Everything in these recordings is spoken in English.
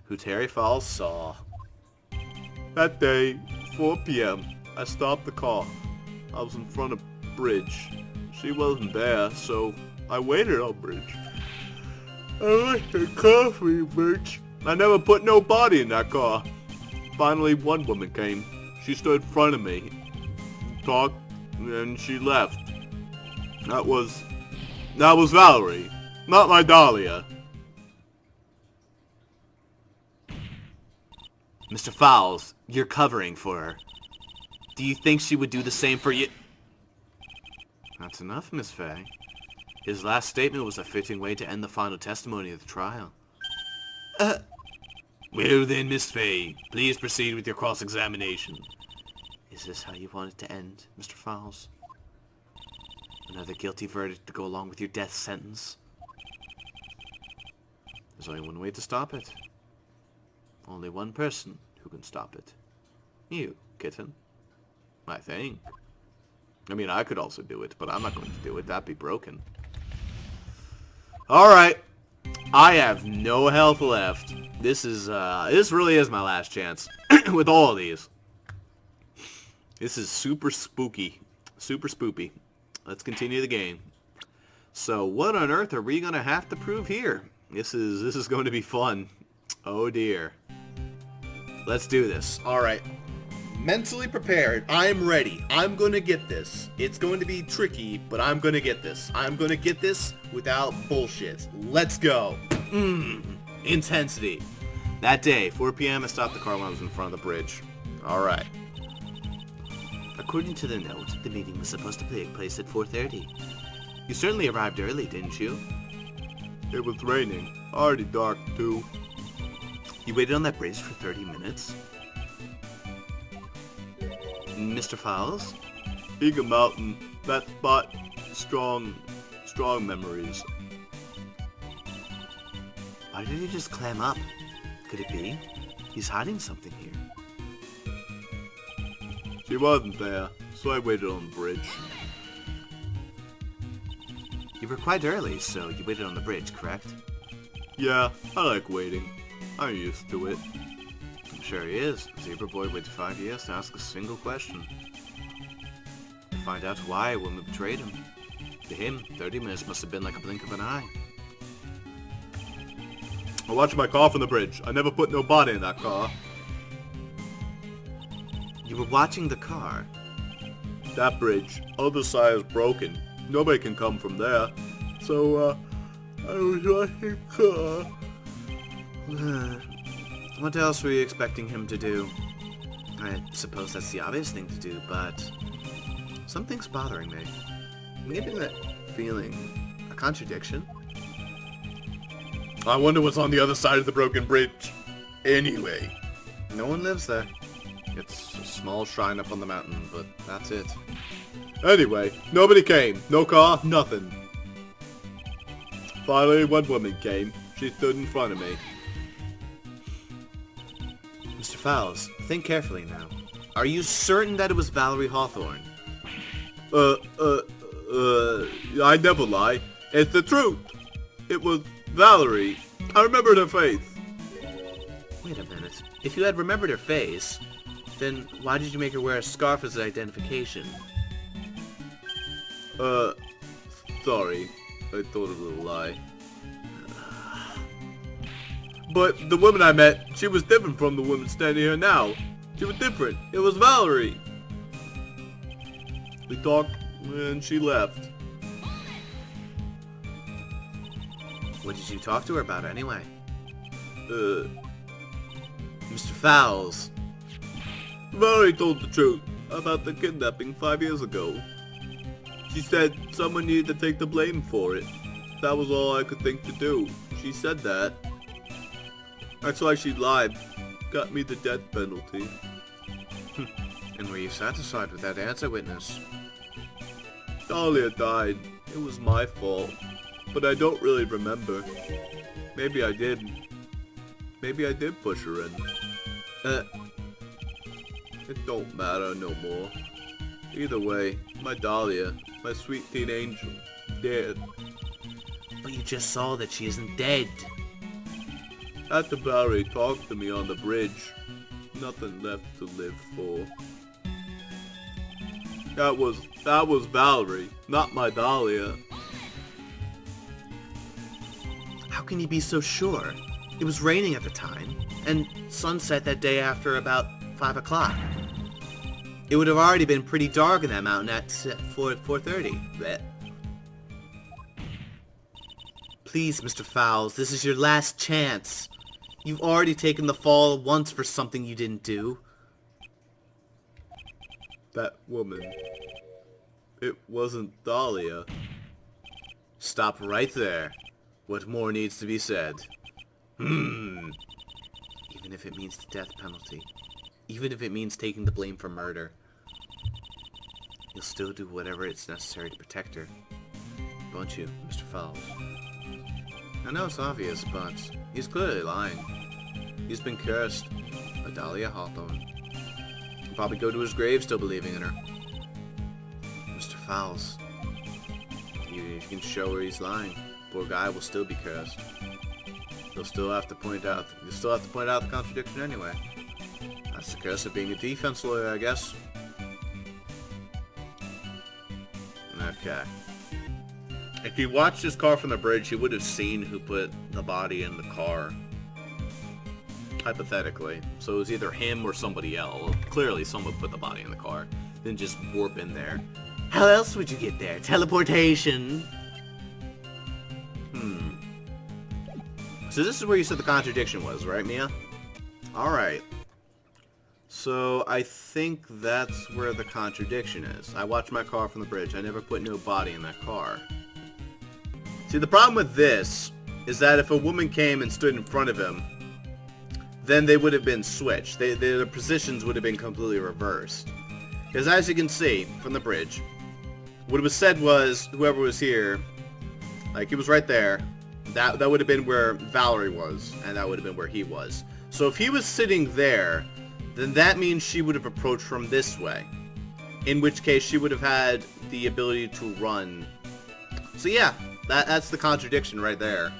who Terry Fowles saw. That day, 4 p.m., I stopped the car. I was in front of Bridge. She wasn't there, so I waited on Bridge. I went to coffee, Bridge. I never put no body in that car. Finally, one woman came. She stood in front of me, talked, and she left. That was Valerie, not my Dahlia. Mr. Fowles, you're covering for her. Do you think she would do the same for you? That's enough, Miss Fay. His last statement was a fitting way to end the final testimony of the trial. Well then, Miss Fay, please proceed with your cross-examination. Is this how you want it to end, Mr. Fowles? Another guilty verdict to go along with your death sentence? There's only one way to stop it. Only one person who can stop it. You, kitten. I think. I mean, I could also do it, but I'm not going to do it. That'd be broken. Alright. I have no health left. This really is my last chance with all of these. This is super spooky. Super spoopy. Let's continue the game. So, what on earth are we going to have to prove here? This is going to be fun. Oh dear. Let's do this. Alright. Mentally prepared. I'm ready. I'm going to get this. It's going to be tricky, but I'm going to get this. I'm going to get this without bullshit. Let's go. Intensity. That day, 4 p.m., I stopped the car when I was in front of the bridge. Alright. According to the note, the meeting was supposed to take place at 4:30. You certainly arrived early, didn't you? It was raining. Already dark, too. You waited on that bridge for 30 minutes? Mr. Fowles? Eagle Mountain. That spot. Strong memories. Why did he just clam up? Could it be? He's hiding something here. She wasn't there, so I waited on the bridge. You were quite early, so you waited on the bridge, correct? Yeah, I like waiting. I'm used to it. I'm sure he is. Zebra Boy waited 5 years to ask a single question. To find out why a woman betrayed him. To him, 30 minutes must have been like a blink of an eye. I watched my car from the bridge. I never put no body in that car. You were watching the car? That bridge. Other side is broken. Nobody can come from there. So, I was watching the car. What else were you expecting him to do? I suppose that's the obvious thing to do, but something's bothering me. I'm getting that feeling. A contradiction? I wonder what's on the other side of the broken bridge. Anyway. No one lives there. It's a small shrine up on the mountain, but that's it. Anyway, nobody came. No car, nothing. Finally, one woman came. She stood in front of me. Mr. Fowles, think carefully now. Are you certain that it was Valerie Hawthorne? I never lie. It's the truth. It was Valerie. I remembered her face. Wait a minute. If you had remembered her face, then why did you make her wear a scarf as an identification? Sorry. I thought it was a lie. But the woman I met, she was different from the woman standing here now. She was different. It was Valerie. We talked, and she left. What did you talk to her about anyway? Mr. Fowles. Valerie told the truth about the kidnapping 5 years ago. She said someone needed to take the blame for it. That was all I could think to do. She said that. That's why she lied. Got me the death penalty. And were you satisfied with that answer, witness? Dahlia died. It was my fault. But I don't really remember. Maybe I did. Maybe I did push her in. It don't matter no more. Either way, my Dahlia, my sweet teen angel, dead. But you just saw that she isn't dead. After Valerie talked to me on the bridge, nothing left to live for. That was Valerie, not my Dahlia. How can you be so sure? It was raining at the time, and sunset that day after about 5 o'clock. It would have already been pretty dark in that mountain at 4:30. Blech. Please, Mr. Fowles, this is your last chance. You've already taken the fall once for something you didn't do. That woman. It wasn't Dahlia. Stop right there. What more needs to be said? Even if it means the death penalty. Even if it means taking the blame for murder. You'll still do whatever it's necessary to protect her. Won't you, Mr. Fowles? I know it's obvious, but he's clearly lying. He's been cursed by Dahlia Hawthorne. He'll probably go to his grave still believing in her. Mr. Fowles, you can show where he's lying. Poor guy will still be cursed. You'll still have to point out the contradiction anyway. That's the curse of being a defense lawyer, I guess. Okay. If you watched his car from the bridge, you would have seen who put the body in the car. Hypothetically. So it was either him or somebody else. Clearly someone put the body in the car. Then just warp in there. How else would you get there? Teleportation. So this is where you said the contradiction was, right, Mia? Alright. So I think that's where the contradiction is. I watched my car from the bridge. I never put no body in that car. See, the problem with this is that if a woman came and stood in front of him, then they would have been switched. Their positions would have been completely reversed. Because as you can see from the bridge, what was said was, whoever was here, like, he was right there. That would have been where Valerie was, and that would have been where he was. So if he was sitting there, then that means she would have approached from this way. In which case, she would have had the ability to run. So yeah, that's the contradiction right there.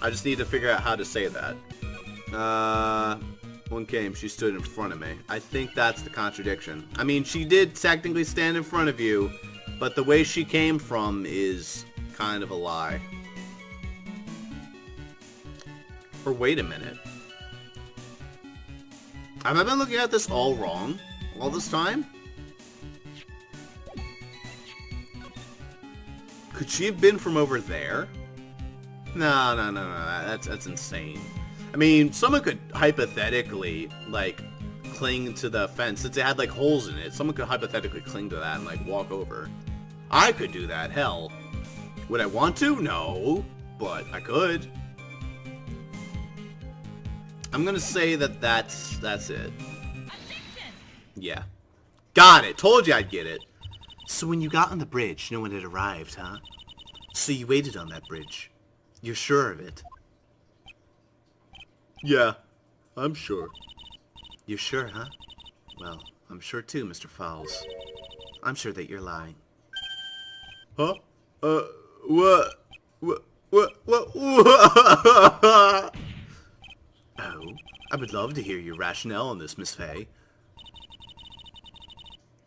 I just need to figure out how to say that. One came, she stood in front of me. I think that's the contradiction. I mean, she did technically stand in front of you, but the way she came from is kind of a lie. Or wait a minute. Have I been looking at this all wrong? All this time? Could she have been from over there? No. That's insane. I mean, someone could hypothetically, like, cling to the fence. Since it had, like, holes in it, someone could hypothetically cling to that and, like, walk over. I could do that, hell. Would I want to? No. But I could. I'm gonna say that that's it. Yeah. Got it. Told you I'd get it. So when you got on the bridge, no one had arrived, huh? So you waited on that bridge. You're sure of it? Yeah, I'm sure. You're sure, huh? Well, I'm sure too, Mr. Fowles. I'm sure that you're lying. Huh? What? Oh, I would love to hear your rationale on this, Miss Fay.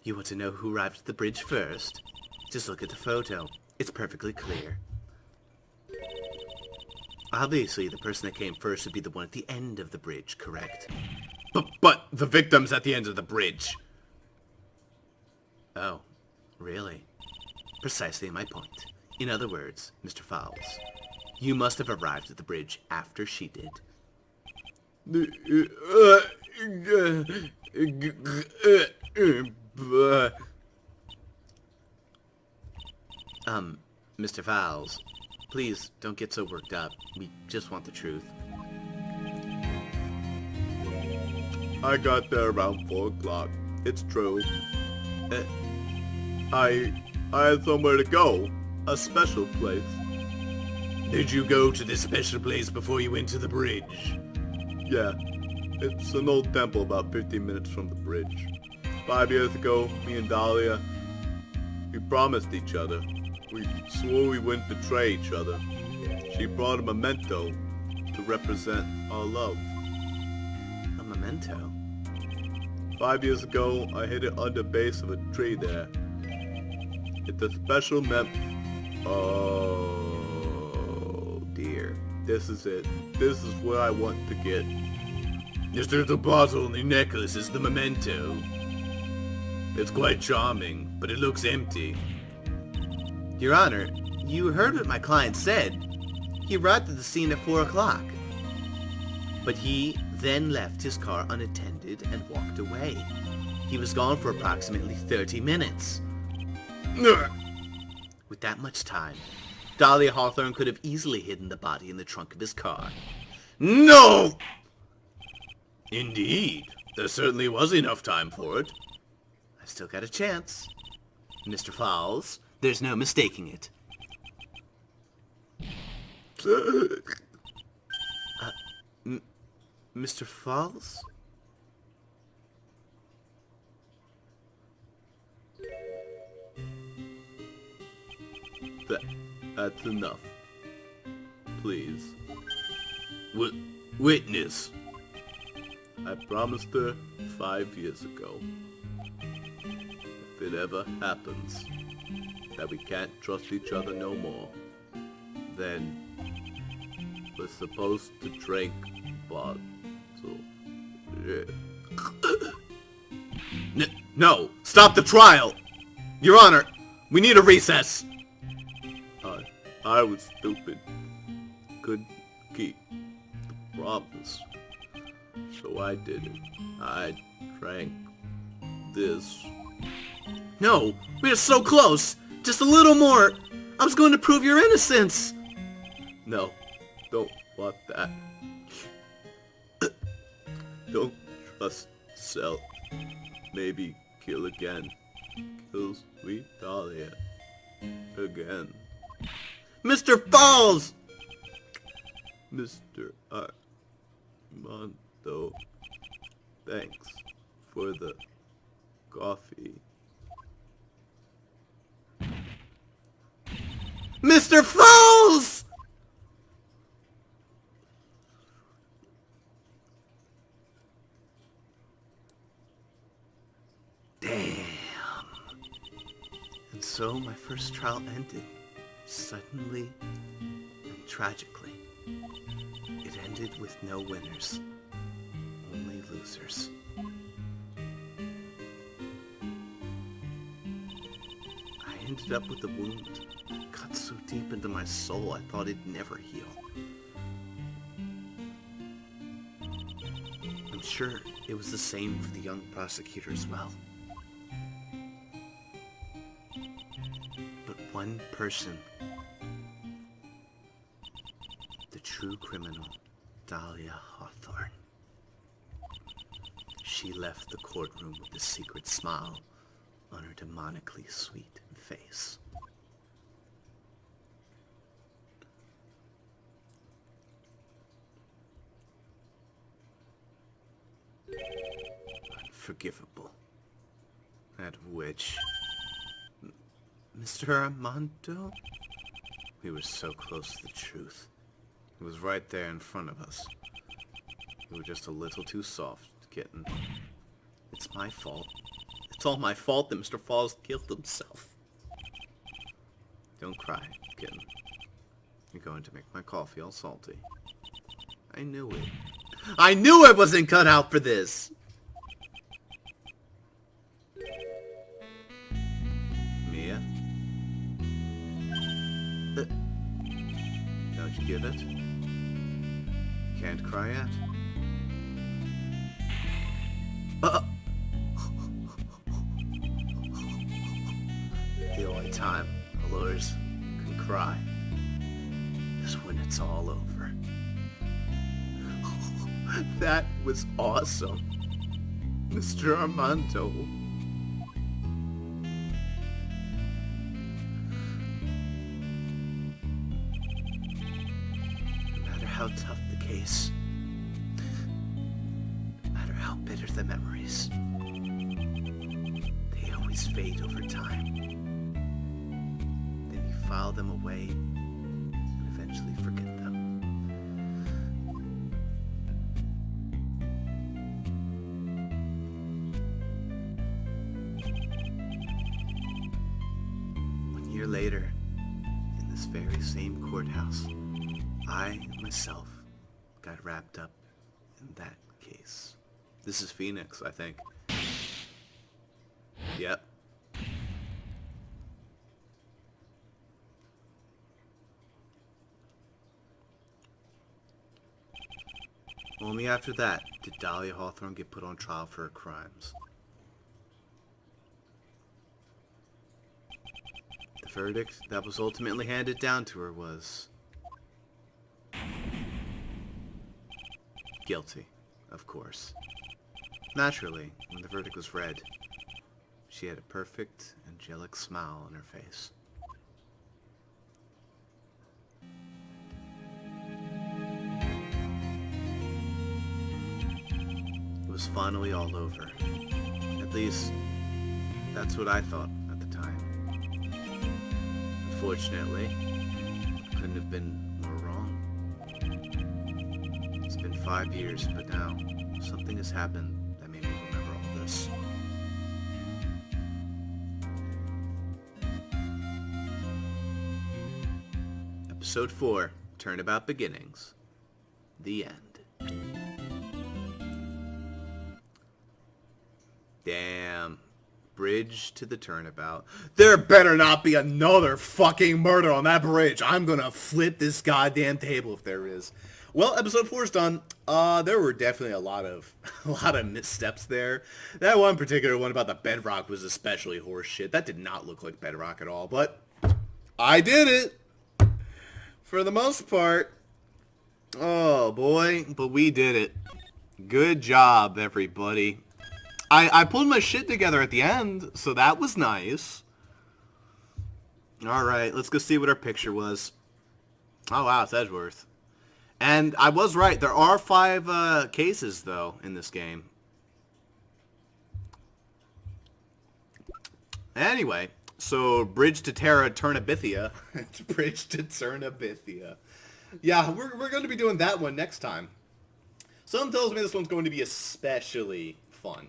You want to know who arrived at the bridge first? Just look at the photo. It's perfectly clear. Obviously, the person that came first would be the one at the end of the bridge, correct? But the victim's at the end of the bridge. Oh, really? Precisely my point. In other words, Mr. Fowles, you must have arrived at the bridge after she did. Mr. Fowles, please don't get so worked up. We just want the truth. I got there around 4 o'clock. It's true. I had somewhere to go. A special place. Did you go to this special place before you went to the bridge? Yeah. It's an old temple about 15 minutes from the bridge. 5 years ago, me and Dahlia, we promised each other. We swore we wouldn't betray each other. She brought a memento. to represent our love. A memento? 5 years ago, I hid it under the base of a tree there. It's a special Oh, dear. This is it. This is what I want to get. Mr. the bottle on the necklace is the memento. It's quite charming, but it looks empty. Your Honor, you heard what my client said. He arrived at the scene at 4 o'clock. But he then left his car unattended and walked away. He was gone for approximately 30 minutes. With that much time, Dahlia Hawthorne could have easily hidden the body in the trunk of his car. No! Indeed. There certainly was enough time for it. I still got a chance. Mr. Falls, there's no mistaking it. Mr. Falls? That's enough. Please. Witness. I promised her 5 years ago. If it ever happens that we can't trust each other no more, then we're supposed to drink bottle. No! Stop the trial! Your Honor, we need a recess! I was stupid. Couldn't keep the promise. So I did it. I drank this. No! We are so close! Just a little more! I was going to prove your innocence! No. Don't want that. Don't trust self. Maybe kill again. Kill sweet Dahlia. Again. Mr. Falls! Mr. Armando, thanks for the coffee. Mr. Falls! Damn. And so my first trial ended. Suddenly and tragically. It ended with no winners, only losers. I ended up with a wound cut so deep into my soul I thought it'd never heal. I'm sure it was the same for the young prosecutor as well. But one person, the true criminal, Dahlia Hawthorne. She left the courtroom with a secret smile on her demonically sweet face. Unforgivable. At which... Mr. Armando? We were so close to the truth. It was right there in front of us. We were just a little too soft, kitten. It's my fault. It's all my fault that Mr. Falls killed himself. Don't cry, kitten. You're going to make my coffee all salty. I knew it. I knew I wasn't cut out for this! Mia? Don't you get it? Can't cry yet? The only time a lawyers can cry is when it's all over. That was awesome, Mr. Armando. No matter how tough the case, no matter how bitter the memories, they always fade over time. Then you file them away and eventually forget them. very same courthouse, I myself got wrapped up in that case. This is Phoenix, I think. Yep. Only after that did Dahlia Hawthorne get put on trial for her crimes. The verdict that was ultimately handed down to her was... guilty, of course. Naturally, when the verdict was read, she had a perfect, angelic smile on her face. It was finally all over. At least, that's what I thought at the time. Unfortunately, couldn't have been more wrong. It's been 5 years, but now, something has happened that made me remember all this. Episode 4, Turnabout Beginnings. The end. Damn. Bridge to the turnabout. There better not be another fucking murder on that bridge. I'm gonna flip this goddamn table if there is. Well, episode 4 is done. There were definitely a lot of missteps there. That one particular one about the bedrock was especially horseshit. That did not look like bedrock at all, but I did it. For the most part. Oh, boy. But we did it. Good job, everybody. I pulled my shit together at the end, so that was nice. Alright, let's go see what our picture was. Oh, wow, it's Edgeworth. And I was right. There are 5 cases, though, in this game. Anyway, so Bridge to Turnabithia. Bridge to Turnabithia. Yeah, we're going to be doing that one next time. Something tells me this one's going to be especially fun.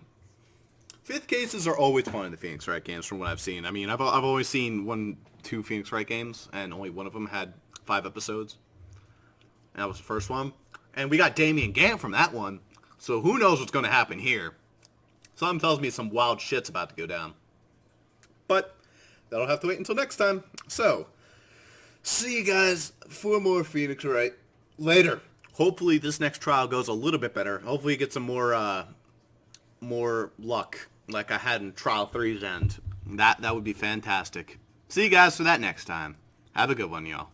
5th cases are always fun in the Phoenix Wright games from what I've seen. I mean, I've always seen 2 Phoenix Wright games, and only one of them had 5 episodes. And that was the first one. And we got Damien Gant from that one. So who knows what's going to happen here. Something tells me some wild shit's about to go down. But that'll have to wait until next time. So, see you guys for more Phoenix Wright later. Hopefully this next trial goes a little bit better. Hopefully you get some more luck like I had in Trial 3's end. That would be fantastic. See you guys for that next time. Have a good one, y'all.